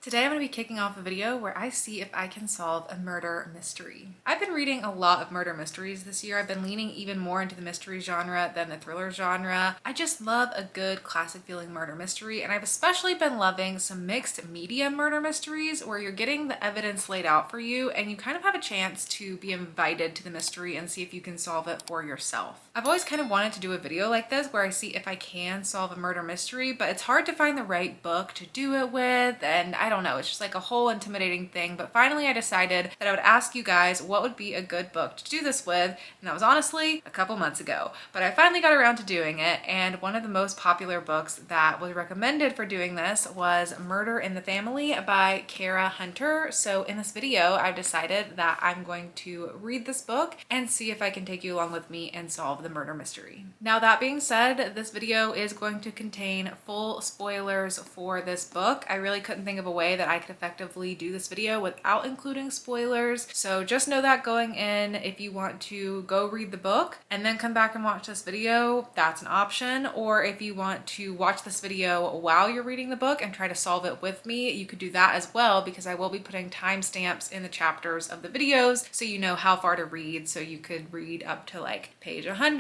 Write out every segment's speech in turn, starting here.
Today I'm going to be kicking off a video where I see if I can solve a murder mystery. I've been reading a lot of murder mysteries this year. I've been leaning even more into the mystery genre than the thriller genre. I just love a good classic feeling murder mystery, and I've especially been loving some mixed media murder mysteries where you're getting the evidence laid out for you and you kind of have a chance to be invited to the mystery and see if you can solve it for yourself. I've always kind of wanted to do a video like this where I see if I can solve a murder mystery, but it's hard to find the right book to do it with, and I don't know, it's just like a whole intimidating thing. But finally I decided that I would ask you guys what would be a good book to do this with, and that was honestly a couple months ago. But I finally got around to doing it, and one of the most popular books that was recommended for doing this was Murder in the Family by Kara Hunter. So in this video I've decided that I'm going to read this book and see if I can take you along with me and solve the murder mystery. Now that being said, this video is going to contain full spoilers for this book. I really couldn't think of a way that I could effectively do this video without including spoilers, so just know that going in. If you want to go read the book and then come back and watch this video, that's an option. Or if you want to watch this video while you're reading the book and try to solve it with me, you could do that as well, because I will be putting timestamps in the chapters of the videos so you know how far to read. So you could read up to like page 100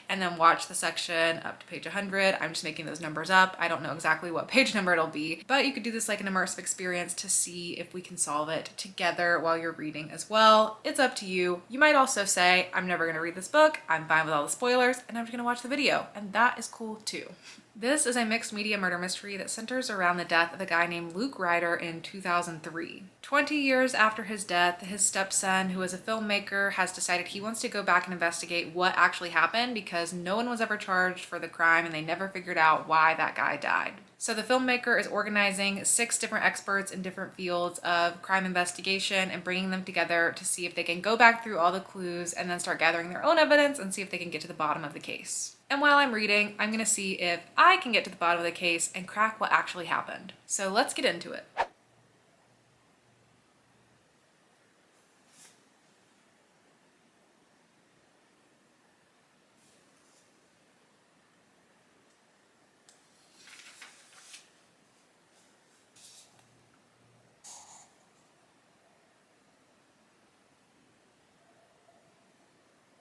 and then watch the section up to page 100. I'm just making those numbers up. I don't know exactly what page number it'll be, but you could do this like an immersive experience to see if we can solve it together while you're reading as well. It's up to you. You might also say, I'm never gonna read this book, I'm fine with all the spoilers, and I'm just gonna watch the video, and that is cool too. This is a mixed media murder mystery that centers around the death of a guy named Luke Ryder in 2003. 20 years after his death, his stepson, who is a filmmaker, has decided he wants to go back and investigate what actually happened, because no one was ever charged for the crime and they never figured out why that guy died. So the filmmaker is organizing 6 different experts in different fields of crime investigation and bringing them together to see if they can go back through all the clues and then start gathering their own evidence and see if they can get to the bottom of the case. And while I'm reading, I'm gonna see if I can get to the bottom of the case and crack what actually happened. So let's get into it.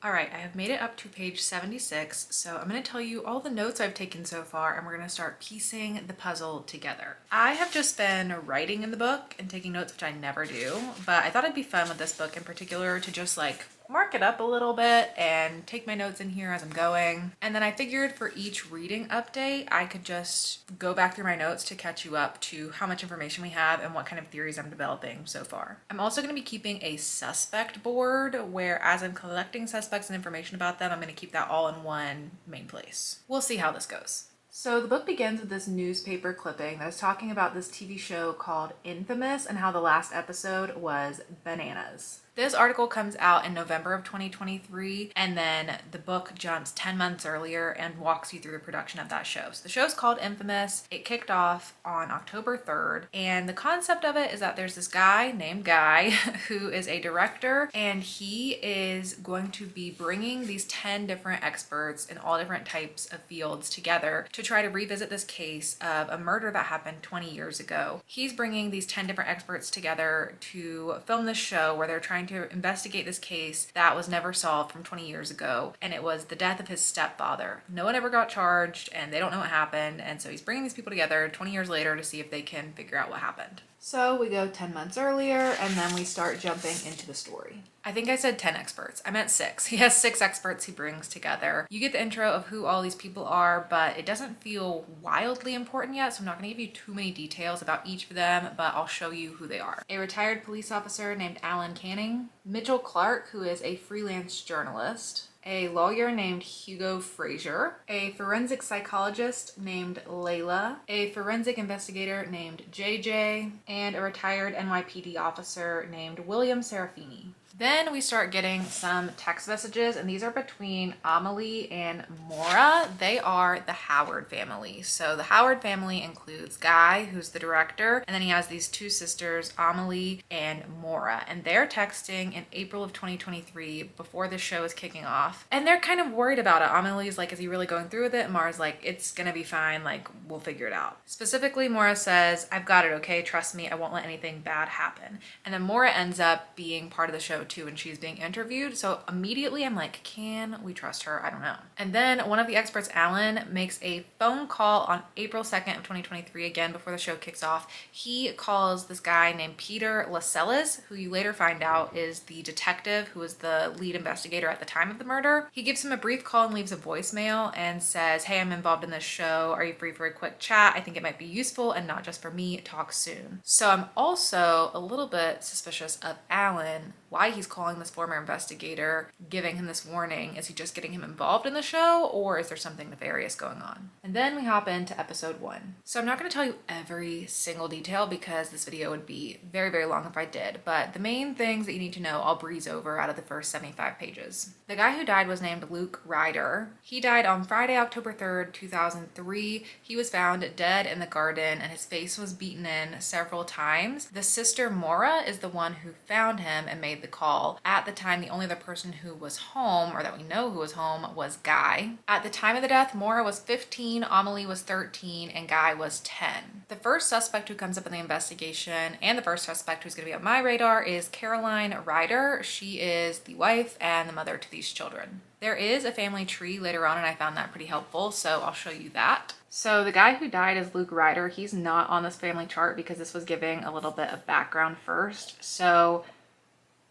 All right, I have made it up to page 76, so I'm going to tell you all the notes I've taken so far, and we're going to start piecing the puzzle together. I have just been writing in the book and taking notes, which I never do, but I thought it'd be fun with this book in particular to just like mark it up a little bit and take my notes in here as I'm going. And then I figured for each reading update, I could just go back through my notes to catch you up to how much information we have and what kind of theories I'm developing so far. I'm also going to be keeping a suspect board where, as I'm collecting suspects and information about them, I'm going to keep that all in one main place. We'll see how this goes. So the book begins with this newspaper clipping that is talking about this TV show called Infamous and how the last episode was bananas. This article comes out in November of 2023, and then the book jumps 10 months earlier and walks you through the production of that show. So the show's called Infamous. It kicked off on October 3rd, and the concept of it is that there's this guy named Guy who is a director, and he is going to be bringing these 10 different experts in all different types of fields together to try to revisit this case of a murder that happened 20 years ago. He's bringing these 10 different experts together to film this show where they're trying to investigate this case that was never solved from 20 years ago, and it was the death of his stepfather. No one ever got charged and they don't know what happened, and so he's bringing these people together 20 years later to see if they can figure out what happened. So we go 10 months earlier, and then we start jumping into the story. I think I said 10 experts. I meant 6. He has 6 experts he brings together. You get the intro of who all these people are, but it doesn't feel wildly important yet, so I'm not going to give you too many details about each of them, but I'll show you who they are. A retired police officer named Alan Canning, Mitchell Clark, who is a freelance journalist, a lawyer named Hugo Frazier, a forensic psychologist named Layla, a forensic investigator named JJ, and a retired NYPD officer named William Serafini. Then we start getting some text messages, and these are between Amelie and Maura. They are the Howard family. So the Howard family includes Guy, who's the director, and then he has these two sisters, Amelie and Maura, and they're texting in April of 2023 before the show is kicking off. And they're kind of worried about it. Amelie's like, is he really going through with it? And Maura's like, it's gonna be fine, like, we'll figure it out. Specifically, Maura says, I've got it, okay? Trust me, I won't let anything bad happen. And then Maura ends up being part of the show too, and she's being interviewed. So immediately I'm like, can we trust her? I don't know. And then one of the experts, Alan, makes a phone call on April 2nd of 2023, again, before the show kicks off. He calls this guy named Peter Lascelles, who you later find out is the detective who was the lead investigator at the time of the murder. He gives him a brief call and leaves a voicemail and says, hey, I'm involved in this show. Are you free for a quick chat? I think it might be useful and not just for me. Talk soon. So I'm also a little bit suspicious of Alan, why he's calling this former investigator, giving him this warning. Is he just getting him involved in the show, or is there something nefarious going on? And then we hop into episode 1. So I'm not going to tell you every single detail because this video would be very, very long if I did, but the main things that you need to know I'll breeze over out of the first 75 pages. The guy who died was named Luke Ryder. He died on Friday, October 3rd, 2003. He was found dead in the garden and his face was beaten in several times. The sister Maura is the one who found him and made the call. At the time, the only other person who was home, or that we know who was home, was Guy. At the time of the death, Maura was 15, Amelie was 13, and Guy was 10. The first suspect who comes up in the investigation, and the first suspect who's going to be on my radar, is Caroline Ryder. She is the wife and the mother to these children. There is a family tree later on, and I found that pretty helpful, so I'll show you that. So the guy who died is Luke Ryder. He's not on this family chart because this was giving a little bit of background first. So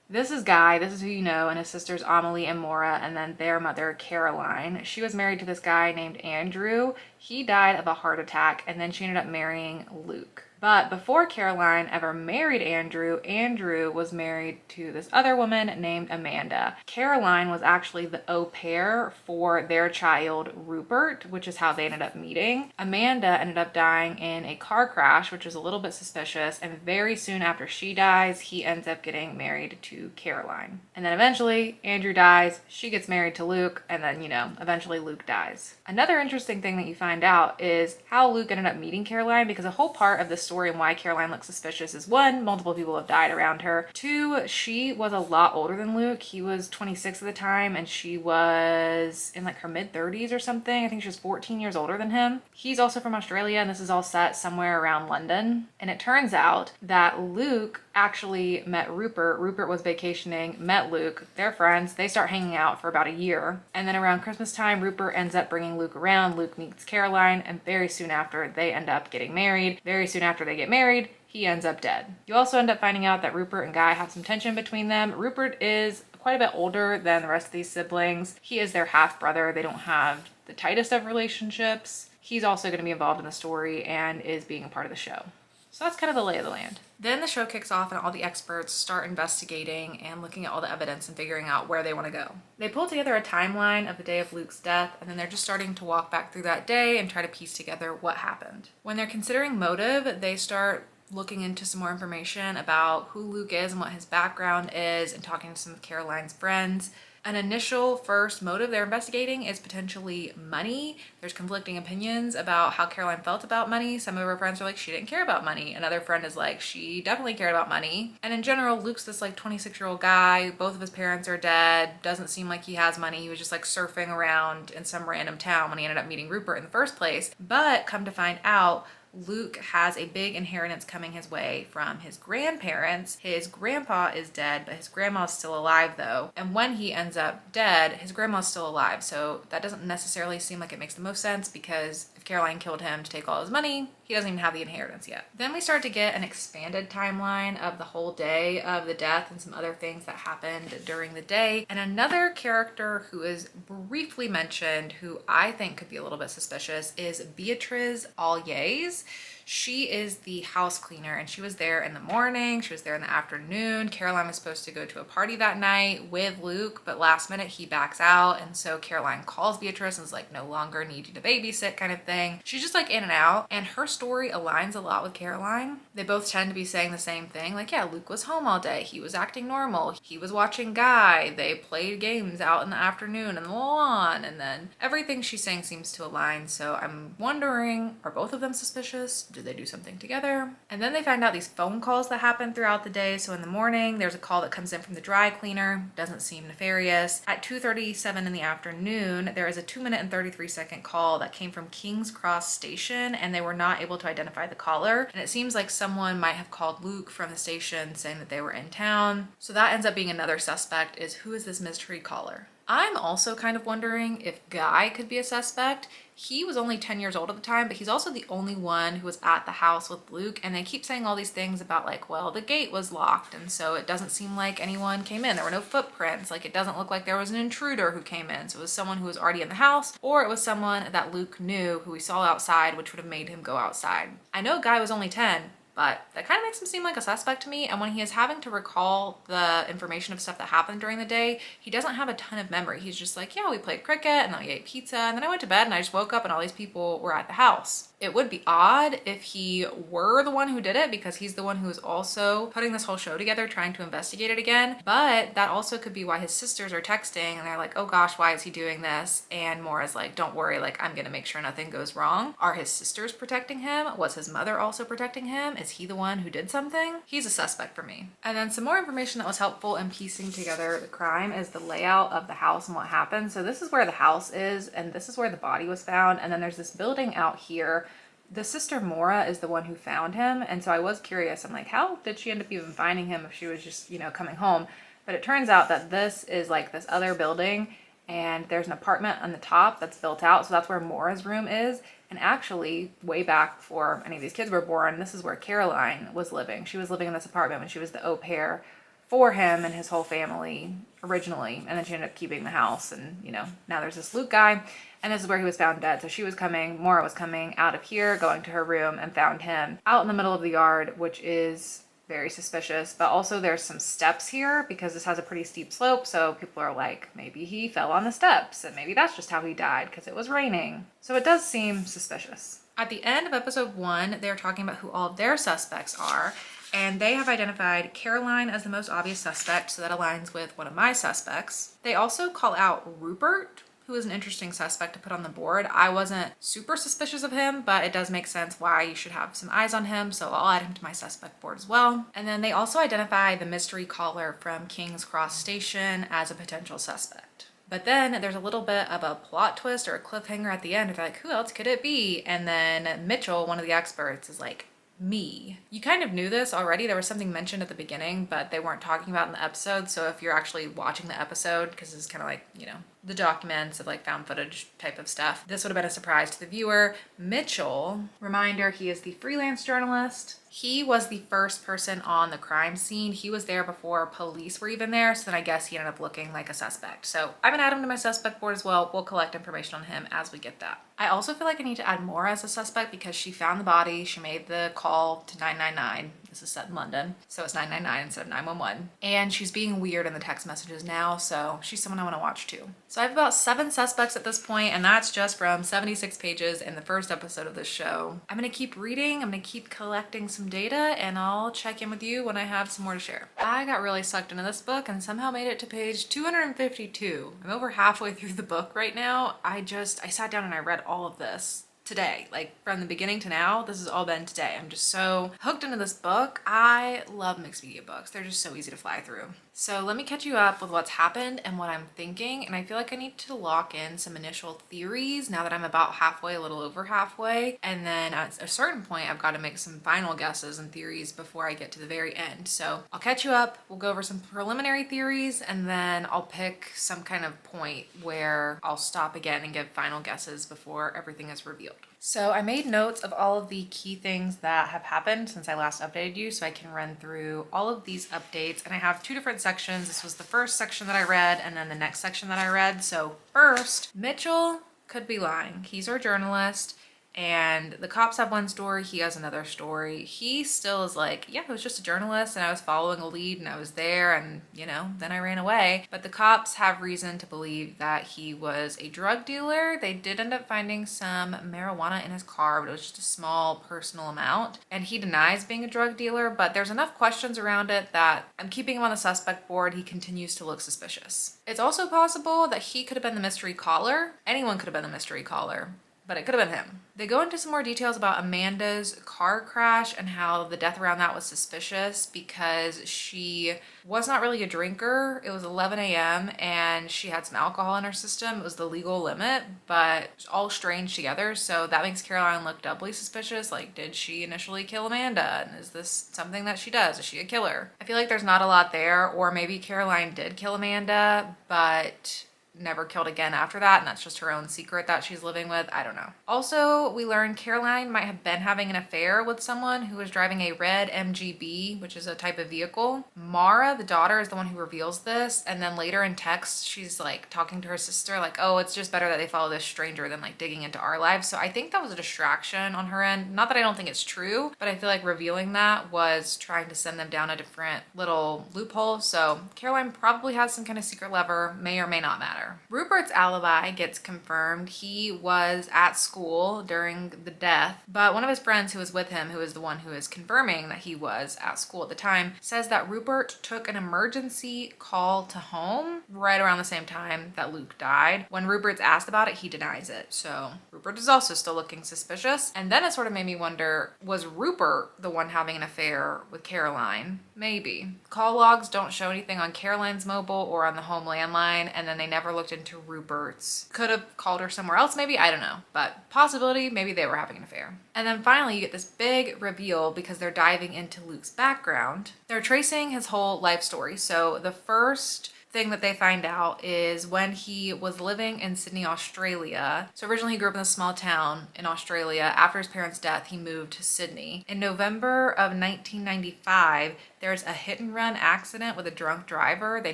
this is Guy, this is who you know, and his sisters Amelie and Maura, and then their mother Caroline. She was married to this guy named Andrew. He died of a heart attack, and then she ended up marrying Luke. But before Caroline ever married Andrew, Andrew was married to this other woman named Amanda. Caroline was actually the au pair for their child, Rupert, which is how they ended up meeting. Amanda ended up dying in a car crash, which is a little bit suspicious, and very soon after she dies, he ends up getting married to Caroline. And then eventually, Andrew dies, she gets married to Luke, and then, you know, eventually Luke dies. Another interesting thing that you find out is how Luke ended up meeting Caroline, because a whole part of the story and why Caroline looks suspicious is, one, multiple people have died around her. Two, she was a lot older than Luke. He was 26 at the time and she was in like her mid-30s or something. I think she was 14 years older than him. He's also from Australia, and this is all set somewhere around London. And it turns out that Luke actually met Rupert. Rupert was vacationing, met Luke. They're friends. They start hanging out for about a year. And then around Christmas time, Rupert ends up bringing Luke around. Luke meets Caroline, and very soon after, they end up getting married. Very soon after they get married, he ends up dead. You also end up finding out that Rupert and Guy have some tension between them. Rupert is quite a bit older than the rest of these siblings. He is their half brother. They don't have the tightest of relationships. He's also going to be involved in the story and is being a part of the show. So that's kind of the lay of the land. Then the show kicks off and all the experts start investigating and looking at all the evidence and figuring out where they want to go. They pull together a timeline of the day of Luke's death, and then they're just starting to walk back through that day and try to piece together what happened. When they're considering motive, they start looking into some more information about who Luke is and what his background is, and talking to some of Caroline's friends. An initial first motive they're investigating is potentially money. There's conflicting opinions about how Caroline felt about money. Some of her friends are like, she didn't care about money. Another friend is like, she definitely cared about money. And in general, Luke's this like 26-year-old guy. Both of his parents are dead. Doesn't seem like he has money. He was just like surfing around in some random town when he ended up meeting Rupert in the first place. But come to find out, Luke has a big inheritance coming his way from his grandparents. His grandpa is dead, but his grandma's still alive though. And when he ends up dead, his grandma's still alive. So that doesn't necessarily seem like it makes the most sense, because if Caroline killed him to take all his money, he doesn't even have the inheritance yet. Then we start to get an expanded timeline of the whole day of the death and some other things that happened during the day. And another character who is briefly mentioned, who I think could be a little bit suspicious, is Beatriz Alliez. She is the house cleaner, and she was there in the morning, she was there in the afternoon. Caroline was supposed to go to a party that night with Luke, but last minute he backs out, and so Caroline calls Beatrice and is like, no longer need you to babysit kind of thing. She's just like in and out, and her story aligns a lot with Caroline. They both tend to be saying the same thing, like, yeah, Luke was home all day, he was acting normal, he was watching Guy, they played games out in the afternoon in the lawn, and then everything she's saying seems to align. So I'm wondering, are both of them suspicious? Did they do something together? And then they find out these phone calls that happen throughout the day. So in the morning, there's a call that comes in from the dry cleaner, doesn't seem nefarious. At 2:37 in the afternoon, there is a 2-minute and 33-second call that came from King's Cross Station, and they were not able to identify the caller. And it seems like someone might have called Luke from the station saying that they were in town. So that ends up being another suspect, is who is this mystery caller? I'm also kind of wondering if Guy could be a suspect. He was only 10 years old at the time, but he's also the only one who was at the house with Luke. And they keep saying all these things about like, well, the gate was locked, and so it doesn't seem like anyone came in. There were no footprints. Like, it doesn't look like there was an intruder who came in. So it was someone who was already in the house, or it was someone that Luke knew who he saw outside, which would have made him go outside. I know Guy was only 10, but that kind of makes him seem like a suspect to me. And when he is having to recall the information of stuff that happened during the day, he doesn't have a ton of memory. He's just like, yeah, we played cricket, and then we ate pizza, and then I went to bed, and I just woke up and all these people were at the house. It would be odd if he were the one who did it, because he's the one who is also putting this whole show together, trying to investigate it again. But that also could be why his sisters are texting and they're like, oh gosh, why is he doing this? And Maura's like, don't worry, like, I'm gonna make sure nothing goes wrong. Are his sisters protecting him? Was his mother also protecting him? Is he the one who did something? He's a suspect for me. And then some more information that was helpful in piecing together the crime is the layout of the house and what happened. So this is where the house is, and this is where the body was found. And then there's this building out here. The sister Maura is the one who found him, and so I was curious. I'm like, how did she end up even finding him if she was just, you know, coming home? But it turns out that this is like this other building, and there's an apartment on the top that's built out, so that's where Maura's room is. And actually, way back before any of these kids were born, this is where Caroline was living. She was living in this apartment when she was the au pair for him and his whole family originally, and then she ended up keeping the house. And, you know, now there's this Luke guy, and this is where he was found dead. So she was coming, Maura was coming out of here, going to her room, and found him out in the middle of the yard, which is very suspicious. But also there's some steps here because this has a pretty steep slope, so people are like, maybe he fell on the steps, and maybe that's just how he died because it was raining. So it does seem suspicious. At the end of episode 1, they're talking about who all of their suspects are, and they have identified Caroline as the most obvious suspect, so that aligns with one of my suspects. They also call out Rupert, who is an interesting suspect to put on the board. I wasn't super suspicious of him, but it does make sense why you should have some eyes on him, so I'll add him to my suspect board as well. And then they also identify the mystery caller from King's Cross Station as a potential suspect. But then there's a little bit of a plot twist or a cliffhanger at the end. They're like, who else could it be? And then Mitchell, one of the experts, is like, me. You kind of knew this already. There was something mentioned at the beginning, but they weren't talking about in the episode. So if you're actually watching the episode, because it's kind of like, you know, the documents of like found footage type of stuff, this would have been a surprise to the viewer. Mitchell, reminder, he is the freelance journalist. He was the first person on the crime scene. He was there before police were even there, so then I guess he ended up looking like a suspect. So I'm gonna add him to my suspect board as well. We'll collect information on him as we get that. I also feel like I need to add Maura as a suspect because she found the body, she made the call to 999. This is set in London, so it's 999 instead of 911. And she's being weird in the text messages now, so she's someone I want to watch too. So I have about 7 suspects at this point, and that's just from 76 pages in the first episode of this show. I'm gonna keep reading, I'm gonna keep collecting some data, and I'll check in with you when I have some more to share. I got really sucked into this book and somehow made it to page 252. I'm over halfway through the book right now. I sat down and I read all of this today, like from the beginning to now. This has all been today. I'm just so hooked into this book. I love mixed media books. They're just so easy to fly through. So let me catch you up with what's happened and what I'm thinking. And I feel like I need to lock in some initial theories now that I'm about halfway, a little over halfway. And then at a certain point, I've got to make some final guesses and theories before I get to the very end. So I'll catch you up. We'll go over some preliminary theories, and then I'll pick some kind of point where I'll stop again and give final guesses before everything is revealed. So I made notes of all of the key things that have happened since I last updated you, so I can run through all of these updates. And I have 2 different sections. This was the first section that I read, and then the next section that I read. So first, Mitchell could be lying. He's our journalist, And the cops have one story, he has another story. He still is like, yeah, I was just a journalist and I was following a lead and I was there and, you know, then I ran away. But the cops have reason to believe that he was a drug dealer. They did end up finding some marijuana in his car, but it was just a small personal amount. And he denies being a drug dealer, but there's enough questions around it that I'm keeping him on the suspect board. He continues to look suspicious. It's also possible that he could have been the mystery caller. Anyone could have been the mystery caller, but it could have been him. They go into some more details about Amanda's car crash and how the death around that was suspicious because she was not really a drinker. It was 11 a.m. and she had some alcohol in her system. It was the legal limit, but it's all strange together. So that makes Caroline look doubly suspicious. Like, did she initially kill Amanda? And is this something that she does? Is she a killer? I feel like there's not a lot there, or maybe Caroline did kill Amanda, but never killed again after that, and that's just her own secret that she's living with. I don't know. Also, we learn Caroline might have been having an affair with someone who was driving a red MGB, which is a type of vehicle. Mara, the daughter, is the one who reveals this, and then later in text, she's like talking to her sister like, oh, it's just better that they follow this stranger than like digging into our lives. So I think that was a distraction on her end. Not that I don't think it's true, but I feel like revealing that was trying to send them down a different little loophole. So Caroline probably has some kind of secret lever, may or may not matter. Rupert's alibi gets confirmed. He was at school during the death, but one of his friends who was with him, who is the one who is confirming that he was at school at the time, says that Rupert took an emergency call to home right around the same time that Luke died. When Rupert's asked about it, he denies it. So Rupert is also still looking suspicious. And then it sort of made me wonder, was Rupert the one having an affair with Caroline? Maybe. Call logs don't show anything on Caroline's mobile or on the home landline, and then they never looked into Rupert's. Could have called her somewhere else maybe, I don't know, but possibility, maybe they were having an affair. And then finally you get this big reveal because they're diving into Luke's background. They're tracing his whole life story. So the first thing that they find out is when he was living in Sydney, Australia. So originally he grew up in a small town in Australia. After his parents' death, he moved to Sydney. In November of 1995, there's a hit and run accident with a drunk driver. They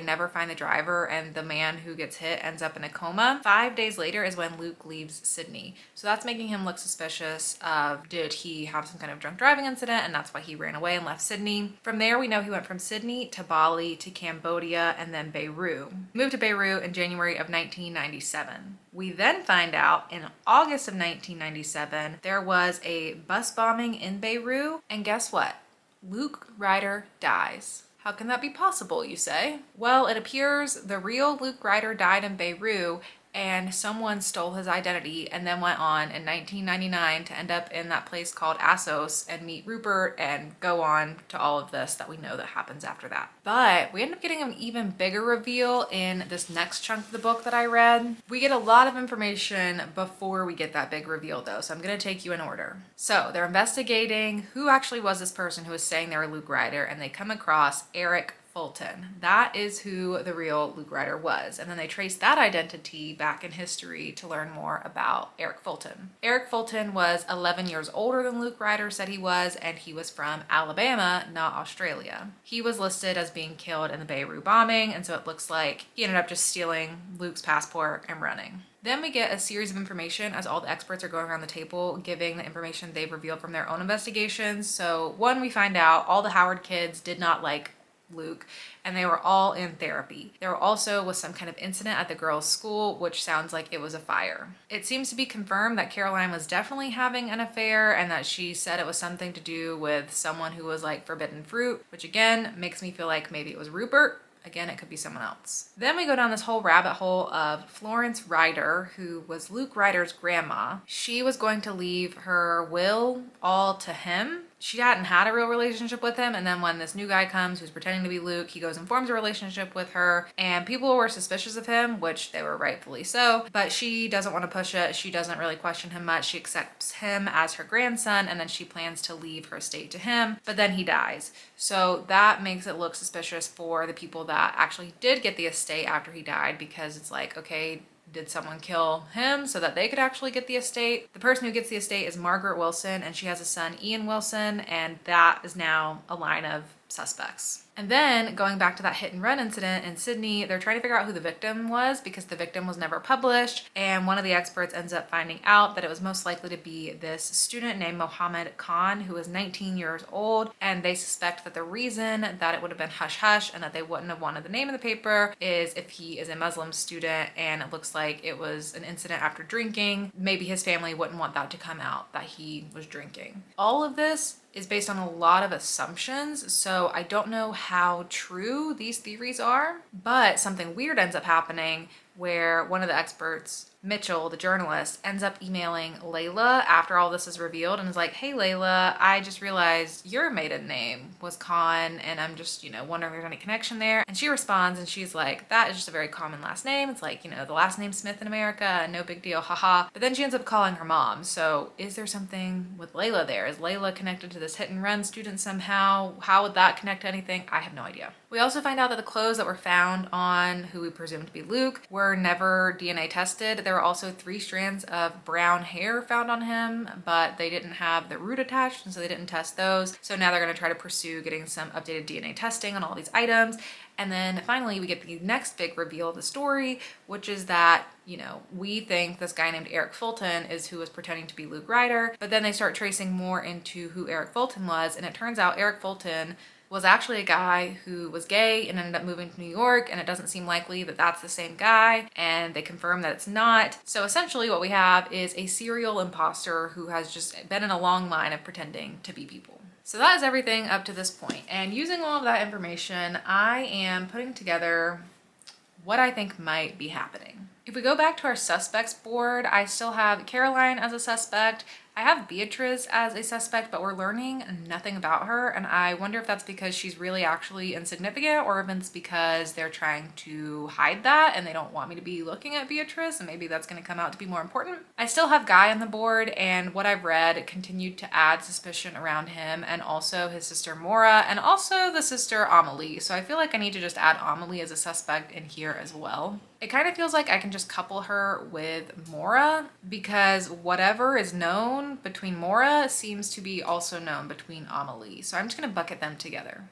never find the driver, and the man who gets hit ends up in a coma. 5 days later is when Luke leaves Sydney. So that's making him look suspicious of, did he have some kind of drunk driving incident, and that's why he ran away and left Sydney. From there, we know he went from Sydney to Bali to Cambodia and then Beirut. He moved to Beirut in January of 1997. We then find out in August of 1997, there was a bus bombing in Beirut, and guess what? Luke Ryder dies. How can that be possible, you say? Well, it appears the real Luke Ryder died in Beirut and someone stole his identity and then went on in 1999 to end up in that place called Assos and meet Rupert and go on to all of this that we know that happens after that. But we end up getting an even bigger reveal in this next chunk of the book that I read. We get a lot of information before we get that big reveal though, so I'm gonna take you in order. So they're investigating who actually was this person who was saying they were Luke Ryder, and they come across Eric Fulton. That is who the real Luke Ryder was. And then they trace that identity back in history to learn more about Eric Fulton. Eric Fulton was 11 years older than Luke Ryder said he was, and he was from Alabama, not Australia. He was listed as being killed in the Beirut bombing, and so it looks like he ended up just stealing Luke's passport and running. Then we get a series of information as all the experts are going around the table giving the information they've revealed from their own investigations. So one, we find out all the Howard kids did not like Luke, and they were all in therapy. There also was some kind of incident at the girls' school, which sounds like it was a fire. It seems to be confirmed that Caroline was definitely having an affair and that she said it was something to do with someone who was like forbidden fruit, which again makes me feel like maybe it was Rupert. Again, it could be someone else. Then we go down this whole rabbit hole of Florence Ryder, who was Luke Ryder's grandma. She was going to leave her will all to him. She hadn't had a real relationship with him, and then when this new guy comes who's pretending to be Luke, he goes and forms a relationship with her, and people were suspicious of him, which they were rightfully so, but she doesn't want to push it. She doesn't really question him much. She accepts him as her grandson, and then she plans to leave her estate to him, but then he dies. So that makes it look suspicious for the people that actually did get the estate after he died, because it's like, okay, did someone kill him so that they could actually get the estate? The person who gets the estate is Margaret Wilson, and she has a son, Ian Wilson, and that is now a line of suspects. And then going back to that hit and run incident in Sydney, they're trying to figure out who the victim was because the victim was never published. And one of the experts ends up finding out that it was most likely to be this student named Mohammed Khan, who was 19 years old. And they suspect that the reason that it would have been hush hush and that they wouldn't have wanted the name of the paper is if he is a Muslim student and it looks like it was an incident after drinking. Maybe his family wouldn't want that to come out, that he was drinking. All of this is based on a lot of assumptions, so I don't know how true these theories are, but something weird ends up happening where one of the experts, Mitchell, the journalist, ends up emailing Layla after all this is revealed and is like, hey Layla, I just realized your maiden name was Khan and I'm just, wondering if there's any connection there. And she responds and she's like, that is just a very common last name. It's like, the last name Smith in America, no big deal, haha. But then she ends up calling her mom. So is there something with Layla there? Is Layla connected to this hit and run student somehow? How would that connect to anything? I have no idea. We also find out that the clothes that were found on who we presume to be Luke were never DNA tested. There were also 3 strands of brown hair found on him, but they didn't have the root attached, and so they didn't test those. So now they're going to try to pursue getting some updated DNA testing on all these items. And then finally, we get the next big reveal of the story, which is that, we think this guy named Eric Fulton is who was pretending to be Luke Ryder, but then they start tracing more into who Eric Fulton was, and it turns out Eric Fulton was actually a guy who was gay and ended up moving to New York, and it doesn't seem likely that that's the same guy, and they confirm that it's not. So essentially what we have is a serial imposter who has just been in a long line of pretending to be people. So that is everything up to this point. And using all of that information, I am putting together what I think might be happening. If we go back to our suspects board, I still have Caroline as a suspect. I have Beatrice as a suspect, but we're learning nothing about her, and I wonder if that's because she's really actually insignificant or if it's because they're trying to hide that and they don't want me to be looking at Beatrice, and maybe that's going to come out to be more important. I still have Guy on the board, and what I've read continued to add suspicion around him, and also his sister Maura, and also the sister Amelie, so I feel like I need to just add Amelie as a suspect in here as well. It kind of feels like I can just couple her with Maura because whatever is known between Maura seems to be also known between Amelie. So I'm just going to bucket them together.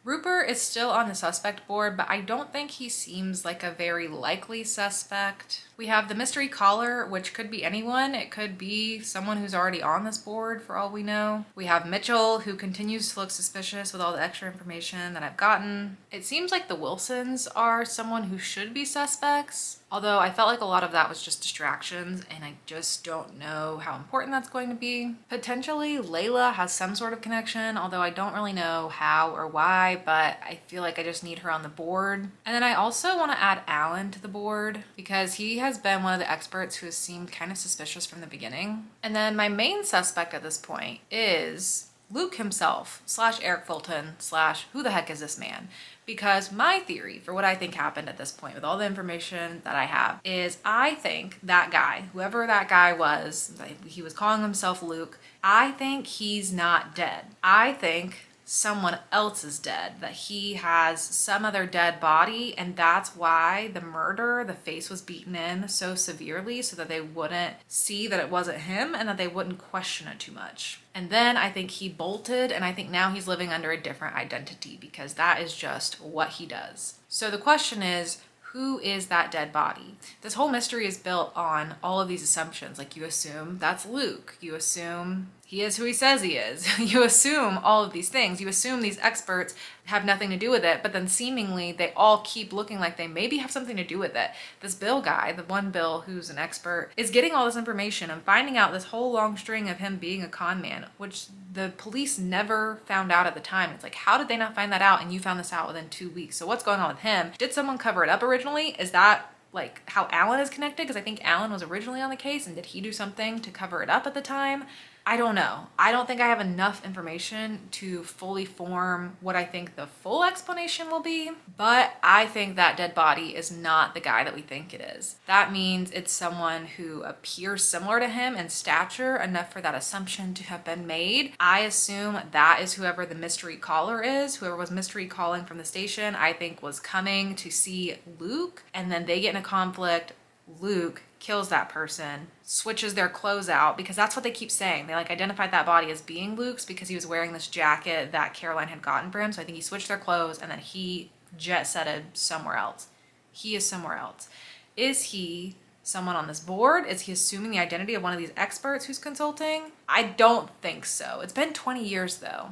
Rupert is still on the suspect board, but I don't think he seems like a very likely suspect. We have the mystery caller, which could be anyone. It could be someone who's already on this board for all we know. We have Mitchell, who continues to look suspicious with all the extra information that I've gotten. It seems like the Wilsons are someone who should be suspects, although I felt like a lot of that was just distractions, and I just don't know how important that's going to be. Potentially, Layla has some sort of connection, although I don't really know how or why, but I feel like I just need her on the board. And then I also want to add Alan to the board because he has been one of the experts who has seemed kind of suspicious from the beginning. And then my main suspect at this point is Luke himself, / Eric Fulton, / who the heck is this man? Because my theory for what I think happened at this point with all the information that I have is I think that guy, whoever that guy was, he was calling himself Luke, I think he's not dead. I think someone else is dead, that he has some other dead body, and that's why the murder, the face was beaten in so severely so that they wouldn't see that it wasn't him and that they wouldn't question it too much. And then I think he bolted, and I think now he's living under a different identity because that is just what he does. So the question is, who is that dead body? This whole mystery is built on all of these assumptions. Like, you assume that's Luke. You assume he is who he says he is. You assume all of these things. You assume these experts have nothing to do with it, but then seemingly they all keep looking like they maybe have something to do with it. This Bill guy, the one Bill who's an expert, is getting all this information and finding out this whole long string of him being a con man, which the police never found out at the time. It's like, how did they not find that out and you found this out within 2 weeks? So what's going on with him? Did someone cover it up originally? Is that like how Alan is connected? Because I think Alan was originally on the case, and did he do something to cover it up at the time? I don't know. I don't think I have enough information to fully form what I think the full explanation will be, but I think that dead body is not the guy that we think it is. That means it's someone who appears similar to him in stature enough for that assumption to have been made. I assume that is whoever the mystery caller is. Whoever was mystery calling from the station, I think was coming to see Luke, and then they get in a conflict. Luke kills that person, switches their clothes out, because that's what they keep saying. They like identified that body as being Luke's because he was wearing this jacket that Caroline had gotten for him. So I think he switched their clothes and then he jet setted somewhere else. He is somewhere else. Is he someone on this board? Is he assuming the identity of one of these experts who's consulting? I don't think so. It's been 20 years though.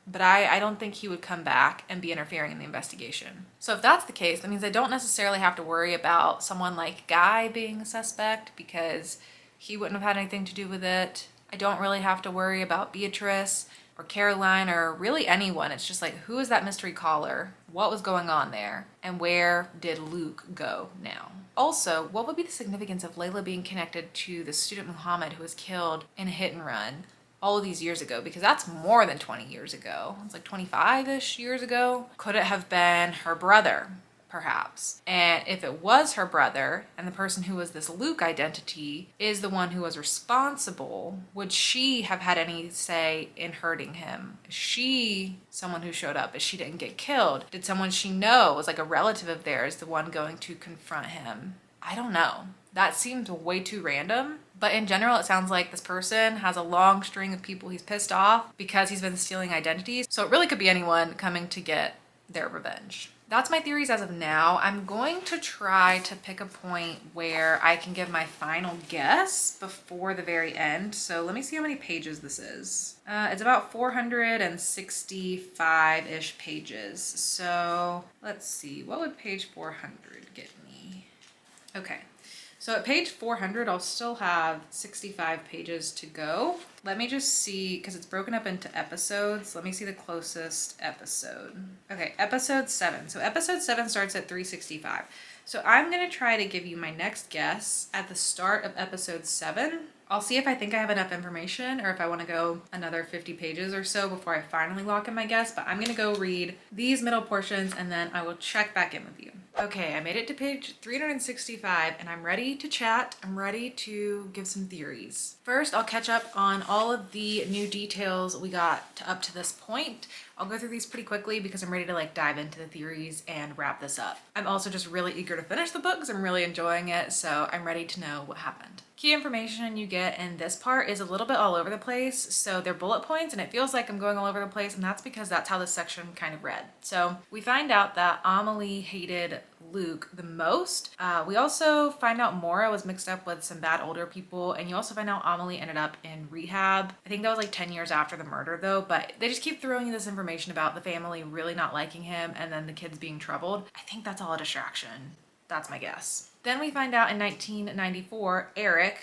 But I don't think he would come back and be interfering in the investigation. So if that's the case, that means I don't necessarily have to worry about someone like Guy being a suspect because he wouldn't have had anything to do with it. I don't really have to worry about Beatrice or Caroline or really anyone. It's just like, who is that mystery caller? What was going on there? And where did Luke go now? Also, what would be the significance of Layla being connected to the student Muhammad who was killed in a hit and run all of these years ago? Because that's more than 20 years ago. It's like 25-ish years ago. Could it have been her brother, perhaps? And if it was her brother and the person who was this Luke identity is the one who was responsible, would she have had any say in hurting him? Is she someone who showed up? Is she didn't get killed? Did someone she knows, like a relative of theirs, the one going to confront him? I don't know. That seems way too random. But in general, it sounds like this person has a long string of people he's pissed off because he's been stealing identities. So it really could be anyone coming to get their revenge. That's my theories as of now. I'm going to try to pick a point where I can give my final guess before the very end. So let me see how many pages this is. It's about 465-ish pages. So let's see, what would page 400 get me? Okay. So at page 400, I'll still have 65 pages to go. Let me just see, because it's broken up into episodes. Let me see the closest episode. Okay, episode 7. So episode 7 starts at 365. So I'm going to try to give you my next guess at the start of episode 7. I'll see if I think I have enough information or if I want to go another 50 pages or so before I finally lock in my guess, but I'm going to go read these middle portions and then I will check back in with you. Okay, I made it to page 365 and I'm ready to chat. I'm ready to give some theories. First, I'll catch up on all of the new details we got up to this point. I'll go through these pretty quickly because I'm ready to like dive into the theories and wrap this up. I'm also just really eager to finish the book because I'm really enjoying it, so I'm ready to know what happened. Key information you get in this part is a little bit all over the place, so they're bullet points and it feels like I'm going all over the place, and that's because that's how this section kind of read. So we find out that Amelie hated Luke the most. We also find out Maura was mixed up with some bad older people, and you also find out Amelie ended up in rehab. I think that was like 10 years after the murder though, but they just keep throwing you this information about the family really not liking him and then the kids being troubled. I think that's all a distraction. That's my guess. Then we find out in 1994, Eric,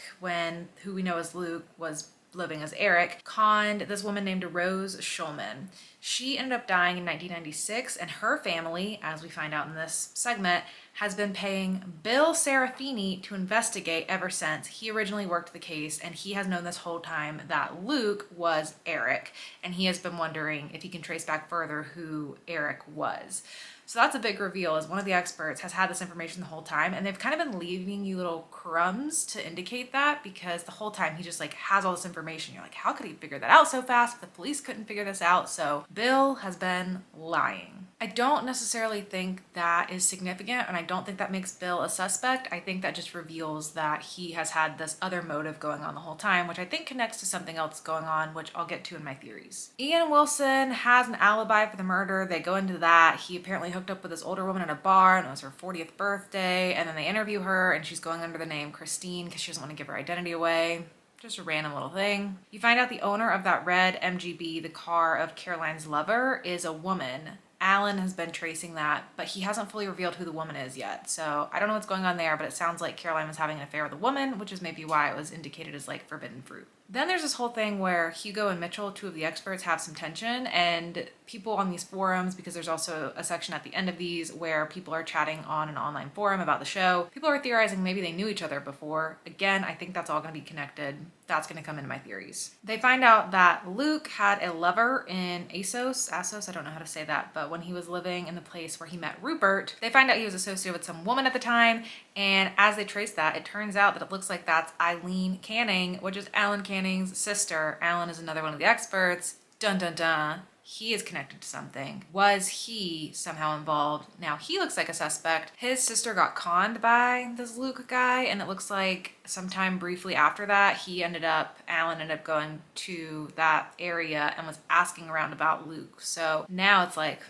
who we know as Luke was living as Eric, conned this woman named Rose Schulman. She ended up dying in 1996, and her family, as we find out in this segment, has been paying Bill Serafini to investigate ever since. He originally worked the case, and he has known this whole time that Luke was Eric, and he has been wondering if he can trace back further who Eric was. So that's a big reveal, as one of the experts has had this information the whole time, and they've kind of been leaving you little crumbs to indicate that, because the whole time he just like has all this information. You're like, how could he figure that out so fast? The police couldn't figure this out. So Bill has been lying. I don't necessarily think that is significant, and I don't think that makes Bill a suspect. I think that just reveals that he has had this other motive going on the whole time, which I think connects to something else going on, which I'll get to in my theories. Ian Wilson has an alibi for the murder. They go into that. He apparently hooked up with this older woman at a bar, and it was her 40th birthday, and then they interview her, and she's going under the name Christine because she doesn't want to give her identity away. Just a random little thing. You find out the owner of that red MGB, the car of Caroline's lover, is a woman. Alan has been tracing that, but he hasn't fully revealed who the woman is yet. So I don't know what's going on there, but it sounds like Caroline was having an affair with a woman, which is maybe why it was indicated as like forbidden fruit. Then there's this whole thing where Hugo and Mitchell, two of the experts, have some tension, and people on these forums, because there's also a section at the end of these where people are chatting on an online forum about the show. People are theorizing maybe they knew each other before. Again, I think that's all going to be connected. That's going to come into my theories. They find out that Luke had a lover in Assos, I don't know how to say that, but when he was living in the place where he met Rupert, they find out he was associated with some woman at the time, and as they trace that, it turns out that it looks like that's Eileen Canning, which is Alan Canning's sister. Alan is another one of the experts. Dun dun dun. he is connected to something. Was he somehow involved? Now he looks like a suspect. His sister got conned by this Luke guy, and it looks like sometime briefly after that, Alan ended up going to that area and was asking around about Luke. So now it's like,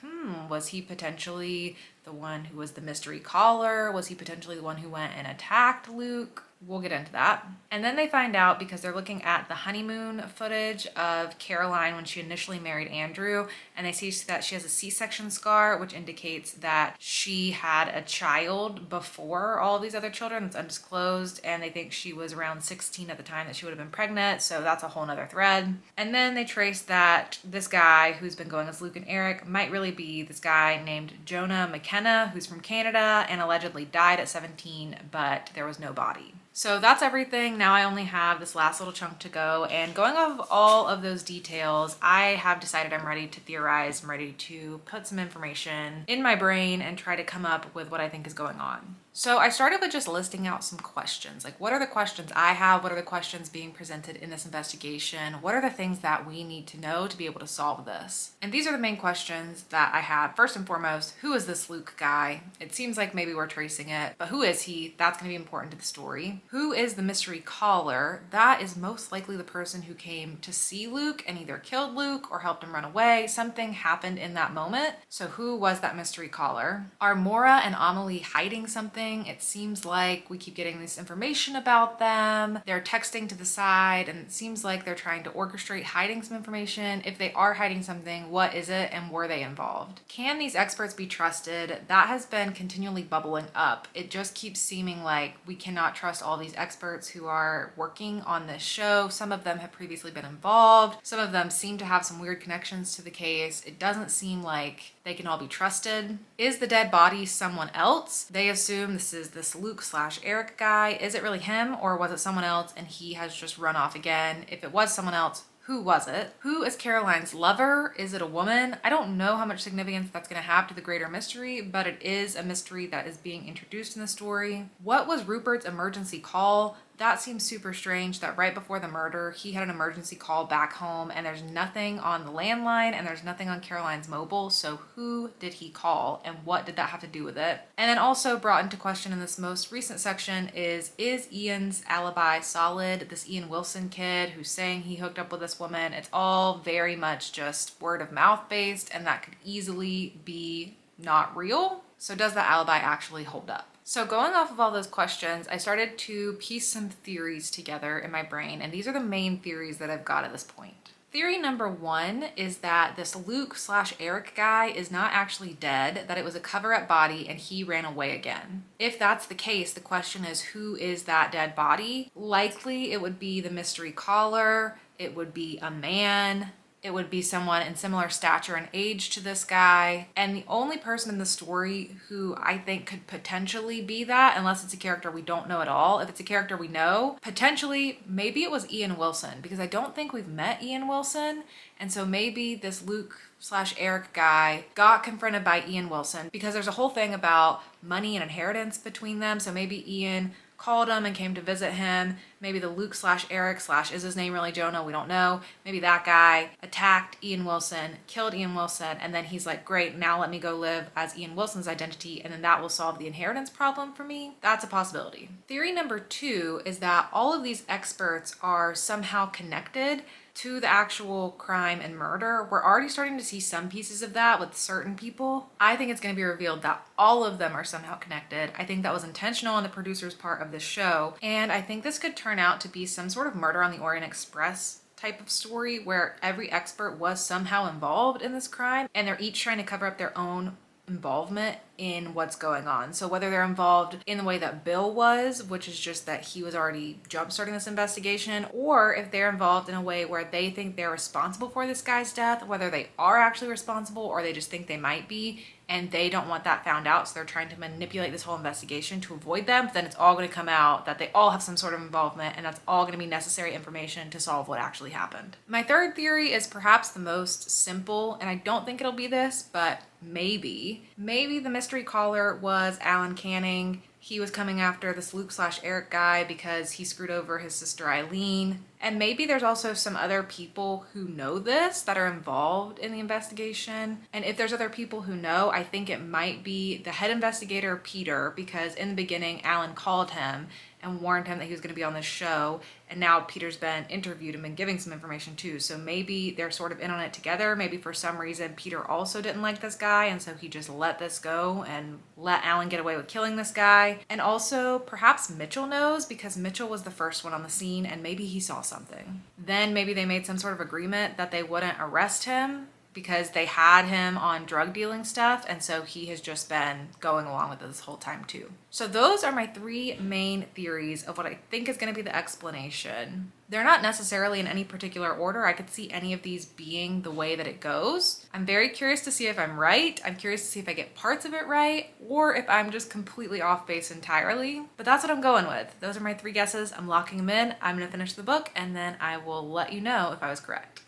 was he potentially the one who was the mystery caller? Was he potentially the one who went and attacked Luke? We'll get into that. And then they find out, because they're looking at the honeymoon footage of Caroline when she initially married Andrew, and they see that she has a C-section scar, which indicates that she had a child before all of these other children. It's undisclosed, and they think she was around 16 at the time that she would have been pregnant, so that's a whole nother thread. And then they trace that this guy who's been going as Luke and Eric might really be this guy named Jonah McKenna, who's from Canada and allegedly died at 17, but there was no body. So that's everything. Now I only have this last little chunk to go, and going off of all of those details, I have decided I'm ready to theorize. I'm ready to put some information in my brain and try to come up with what I think is going on. So I started with just listing out some questions. Like, what are the questions I have? What are the questions being presented in this investigation? What are the things that we need to know to be able to solve this? And these are the main questions that I have. First and foremost, who is this Luke guy? It seems like maybe we're tracing it, but who is he? That's going to be important to the story. Who is the mystery caller? That is most likely the person who came to see Luke and either killed Luke or helped him run away. Something happened in that moment. So who was that mystery caller? Are Maura and Amelie hiding something? It seems like we keep getting this information about them. They're texting to the side, and it seems like they're trying to orchestrate hiding some information. If they are hiding something, what is it, and were they involved? Can these experts be trusted? That has been continually bubbling up. It just keeps seeming like we cannot trust all these experts who are working on this show. Some of them have previously been involved. Some of them seem to have some weird connections to the case. It doesn't seem like they can all be trusted. Is the dead body someone else? They assume this is this Luke/Eric guy. Is it really him, or was it someone else and he has just run off again? If it was someone else, who was it? Who is Caroline's lover? Is it a woman? I don't know how much significance that's going to have to the greater mystery, but it is a mystery that is being introduced in the story. What was Rupert's emergency call? That seems super strange that right before the murder, he had an emergency call back home, and there's nothing on the landline and there's nothing on Caroline's mobile. So who did he call, and what did that have to do with it? And then also brought into question in this most recent section is Ian's alibi solid? This Ian Wilson kid who's saying he hooked up with this woman, it's all very much just word of mouth based, and that could easily be not real. So does the alibi actually hold up? So going off of all those questions, I started to piece some theories together in my brain, and these are the main theories that I've got at this point. Theory number one is that this Luke/Eric guy is not actually dead, that it was a cover-up body and he ran away again. If that's the case, the question is, who is that dead body? Likely it would be the mystery caller, it would be a man, it would be someone in similar stature and age to this guy. And the only person in the story who I think could potentially be that, unless it's a character we don't know at all, if it's a character we know, potentially, maybe it was Ian Wilson, because I don't think we've met Ian Wilson. And so maybe this Luke/Eric guy got confronted by Ian Wilson, because there's a whole thing about money and inheritance between them. So maybe Ian called him and came to visit him. Maybe the Luke/Eric/ is his name really Jonah? We don't know. Maybe that guy attacked Ian Wilson, killed Ian Wilson, and then he's like, great, now let me go live as Ian Wilson's identity, and then that will solve the inheritance problem for me. That's a possibility. Theory number two is that all of these experts are somehow connected to the actual crime and murder. We're already starting to see some pieces of that with certain people. I think it's going to be revealed that all of them are somehow connected. I think that was intentional on the producer's part of this show, and I think this could turn out to be some sort of Murder on the Orient Express type of story where every expert was somehow involved in this crime, and they're each trying to cover up their own involvement in what's going on. So whether they're involved in the way that Bill was, which is just that he was already jump-starting this investigation, or if they're involved in a way where they think they're responsible for this guy's death, whether they are actually responsible or they just think they might be, and they don't want that found out, so they're trying to manipulate this whole investigation to avoid them, then it's all going to come out that they all have some sort of involvement, and that's all going to be necessary information to solve what actually happened. My third theory is perhaps the most simple, and I don't think it'll be this, but maybe the mystery caller was Alan Canning. he was coming after this Luke/Eric guy because he screwed over his sister Eileen. And maybe there's also some other people who know this that are involved in the investigation. And if there's other people who know, I think it might be the head investigator, Peter, because in the beginning, Alan called him and warned him that he was going to be on this show. And now Peter's been interviewed and been giving some information too. So maybe they're sort of in on it together. Maybe for some reason, Peter also didn't like this guy. And so he just let this go and let Alan get away with killing this guy. And also perhaps Mitchell knows because Mitchell was the first one on the scene and maybe he saw something. Then maybe they made some sort of agreement that they wouldn't arrest him because they had him on drug dealing stuff, and so he has just been going along with it this whole time too. So those are my 3 main theories of what I think is going to be the explanation. They're not necessarily in any particular order. I could see any of these being the way that it goes. I'm very curious to see if I'm right. I'm curious to see if I get parts of it right or if I'm just completely off base entirely. But that's what I'm going with. Those are my 3 guesses. I'm locking them in. I'm going to finish the book and then I will let you know if I was correct.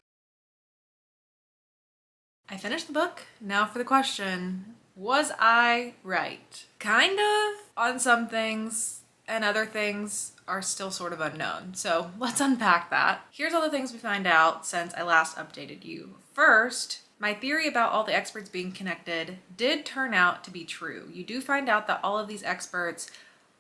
I finished the book. Now for the question, was I right? Kind of on some things, and other things are still sort of unknown. So let's unpack that. Here's all the things we find out since I last updated you. First, my theory about all the experts being connected did turn out to be true. You do find out that all of these experts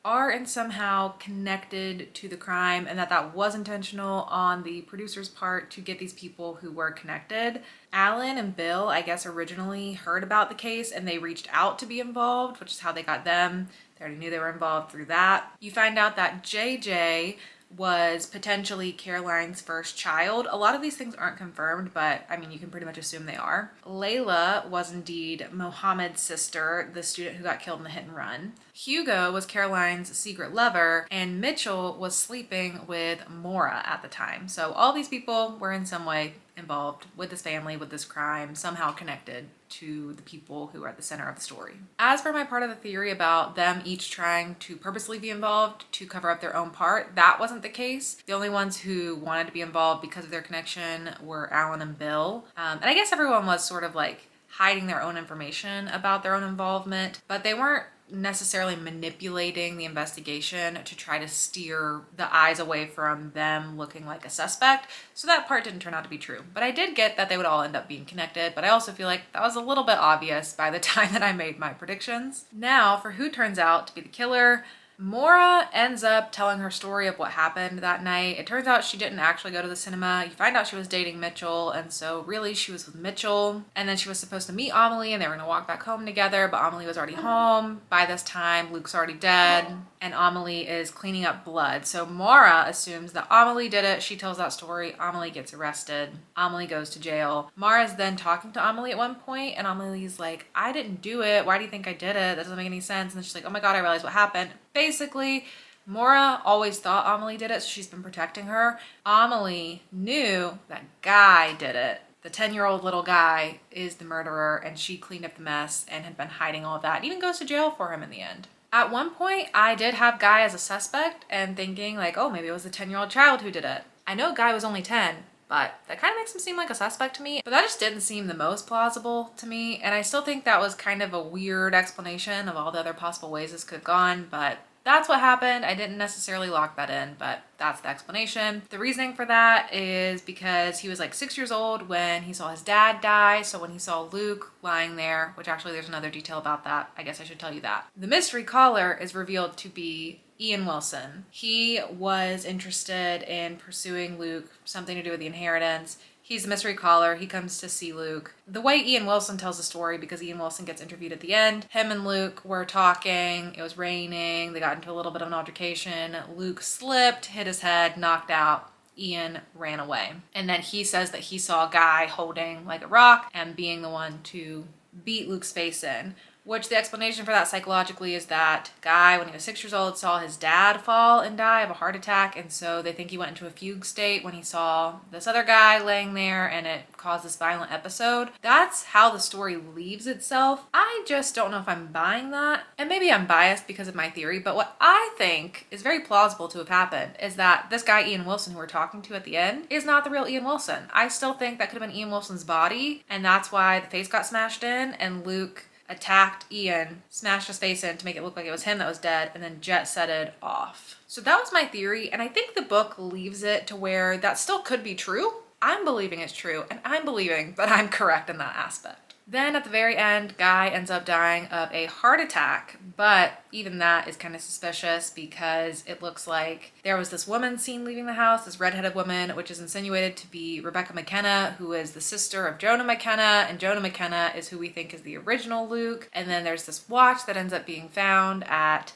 are and somehow connected to the crime and that was intentional on the producer's part to get these people who were connected. Alan and Bill, I guess, originally heard about the case and they reached out to be involved, which is how they got them. They already knew they were involved through that. You find out that JJ was potentially Caroline's first child. A lot of these things aren't confirmed, but I mean, you can pretty much assume they are. Layla was indeed Mohammed's sister, the student who got killed in the hit and run. Hugo was Caroline's secret lover, and Mitchell was sleeping with Maura at the time. So all these people were in some way involved with this family, with this crime, somehow connected to the people who are at the center of the story. As for my part of the theory about them each trying to purposely be involved to cover up their own part, that wasn't the case. The only ones who wanted to be involved because of their connection were Alan and Bill. And I guess everyone was sort of like hiding their own information about their own involvement, but they weren't necessarily manipulating the investigation to try to steer the eyes away from them looking like a suspect. So that part didn't turn out to be true. But I did get that they would all end up being connected, but I also feel like that was a little bit obvious by the time that I made my predictions. Now, for who turns out to be the killer, Maura ends up telling her story of what happened that night. It turns out she didn't actually go to the cinema. You find out she was dating Mitchell, and so really she was with Mitchell. And then she was supposed to meet Amelie, and they were gonna walk back home together, but Amelie was already home. By this time, Luke's already dead, and Amelie is cleaning up blood. So Maura assumes that Amelie did it. She tells that story. Amelie gets arrested. Amelie goes to jail. Maura's then talking to Amelie at one point, and Amelie's like, I didn't do it. Why do you think I did it? That doesn't make any sense. And then she's like, oh my God, I realized what happened. Basically, Maura always thought Amelie did it, so she's been protecting her. Amelie knew that Guy did it. The 10-year-old little guy is the murderer, and she cleaned up the mess and had been hiding all of that. Even goes to jail for him in the end. At one point, I did have Guy as a suspect and thinking like, oh, maybe it was the 10-year-old child who did it. I know Guy was only 10, but that kind of makes him seem like a suspect to me. But that just didn't seem the most plausible to me. And I still think that was kind of a weird explanation of all the other possible ways this could have gone, but that's what happened. I didn't necessarily lock that in, but that's the explanation. The reasoning for that is because he was like 6 years old when he saw his dad die. So when he saw Luke lying there, which actually there's another detail about that. I guess I should tell you that. The mystery caller is revealed to be Ian Wilson. He was interested in pursuing Luke, something to do with the inheritance. He's the mystery caller. He comes to see Luke. The way Ian Wilson tells the story, because Ian Wilson gets interviewed at the end, him and Luke were talking. It was raining. They got into a little bit of an altercation. Luke slipped, hit his head, knocked out. Ian ran away. And then he says that he saw a guy holding like a rock and being the one to beat Luke's face in. Which the explanation for that psychologically is that Guy, when he was 6 years old, saw his dad fall and die of a heart attack. And so they think he went into a fugue state when he saw this other guy laying there and it caused this violent episode. That's how the story leaves itself. I just don't know if I'm buying that. And maybe I'm biased because of my theory, but what I think is very plausible to have happened is that this guy, Ian Wilson, who we're talking to at the end, is not the real Ian Wilson. I still think that could have been Ian Wilson's body, and that's why the face got smashed in and Luke attacked Ian, smashed his face in to make it look like it was him that was dead, and then jet-setted off. So that was my theory, and I think the book leaves it to where that still could be true. I'm believing it's true, and I'm believing that I'm correct in that aspect. Then at the very end, Guy ends up dying of a heart attack, but even that is kind of suspicious because it looks like there was this woman seen leaving the house, this redheaded woman, which is insinuated to be Rebecca McKenna, who is the sister of Jonah McKenna, and Jonah McKenna is who we think is the original Luke. And then there's this watch that ends up being found at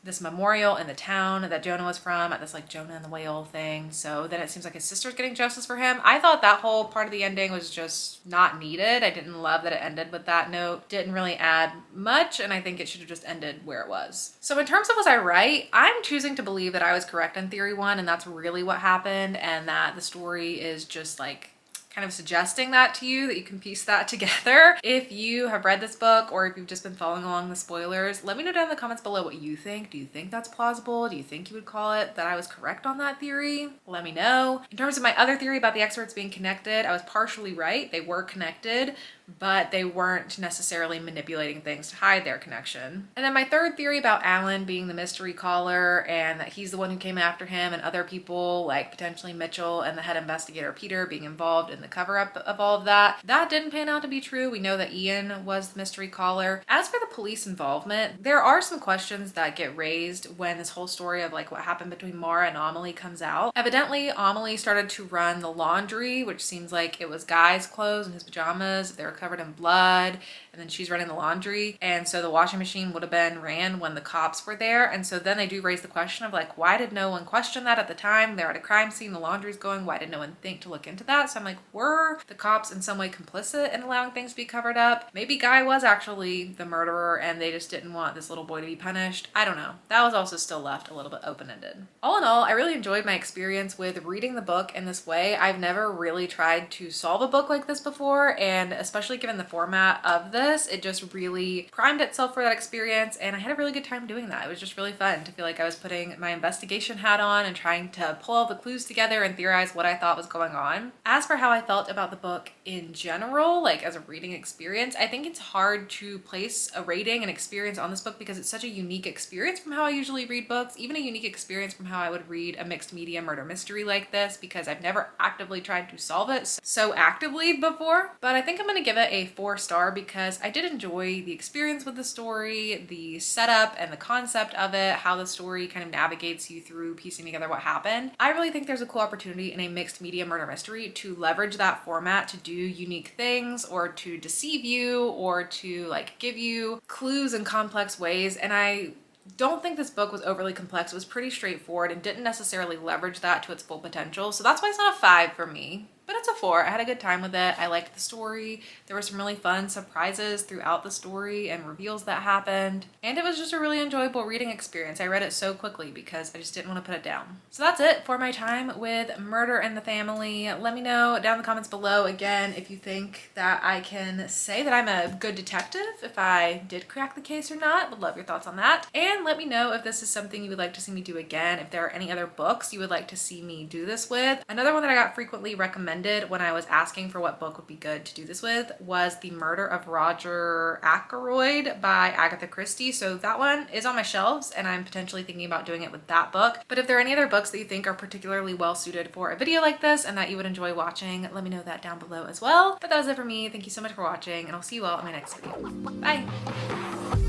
this memorial in the town that Jonah was from, at this like Jonah and the whale thing. So then it seems like his sister's getting justice for him. I thought that whole part of the ending was just not needed. I didn't love that it ended with that note. Didn't really add much, and I think it should have just ended where it was. So in terms of was I right, I'm choosing to believe that I was correct in theory 1, and that's really what happened, and that the story is just like kind of suggesting that to you, that you can piece that together. If you have read this book or if you've just been following along the spoilers, let me know down in the comments below what you think. Do you think that's plausible? Do you think you would call it that I was correct on that theory? Let me know. In terms of my other theory about the experts being connected, I was partially right. They were connected, but they weren't necessarily manipulating things to hide their connection. And then my third theory about Alan being the mystery caller and that he's the one who came after him, and other people like potentially Mitchell and the head investigator Peter being involved in the cover-up of all of that, that didn't pan out to be true. We know that Ian was the mystery caller. As for the police involvement, there are some questions that get raised when this whole story of like what happened between Mara and Amelie comes out. Evidently, Amelie started to run the laundry, which seems like it was Guy's clothes and his pajamas. They were covered in blood, and then she's running the laundry, and so the washing machine would have been ran when the cops were there. And so then they do raise the question of like, why did no one question that at the time? They're at a crime scene, the laundry's going, why did no one think to look into that? So I'm like, were the cops in some way complicit in allowing things to be covered up? Maybe Guy was actually the murderer and they just didn't want this little boy to be punished. I don't know. That was also still left a little bit open-ended. All in all, I really enjoyed my experience with reading the book in this way. I've never really tried to solve a book like this before, and especially given the format of this, it just really primed itself for that experience, and I had a really good time doing that. It was just really fun to feel like I was putting my investigation hat on and trying to pull all the clues together and theorize what I thought was going on. As for how I felt about the book in general, like as a reading experience, I think it's hard to place a rating and experience on this book because it's such a unique experience from how I usually read books, even a unique experience from how I would read a mixed media murder mystery like this, because I've never actively tried to solve it so actively before. But I think I'm gonna give it a 4-star because I did enjoy the experience with the story, the setup and the concept of it, how the story kind of navigates you through piecing together what happened. I really think there's a cool opportunity in a mixed media murder mystery to leverage that format to do unique things, or to deceive you, or to like give you clues in complex ways. And I don't think this book was overly complex. It was pretty straightforward and didn't necessarily leverage that to its full potential. So that's why it's not a 5 for me. But it's a 4. I had a good time with it. I liked the story. There were some really fun surprises throughout the story and reveals that happened. And it was just a really enjoyable reading experience. I read it so quickly because I just didn't want to put it down. So that's it for my time with Murder in the Family. Let me know down in the comments below again if you think that I can say that I'm a good detective, if I did crack the case or not. Would love your thoughts on that. And let me know if this is something you would like to see me do again, if there are any other books you would like to see me do this with. Another one that I got frequently recommended when I was asking for what book would be good to do this with was The Murder of Roger Ackroyd by Agatha Christie. So that one is on my shelves and I'm potentially thinking about doing it with that book. But if there are any other books that you think are particularly well suited for a video like this and that you would enjoy watching, let me know that down below as well. But that was it for me. Thank you so much for watching, and I'll see you all in my next video. Bye!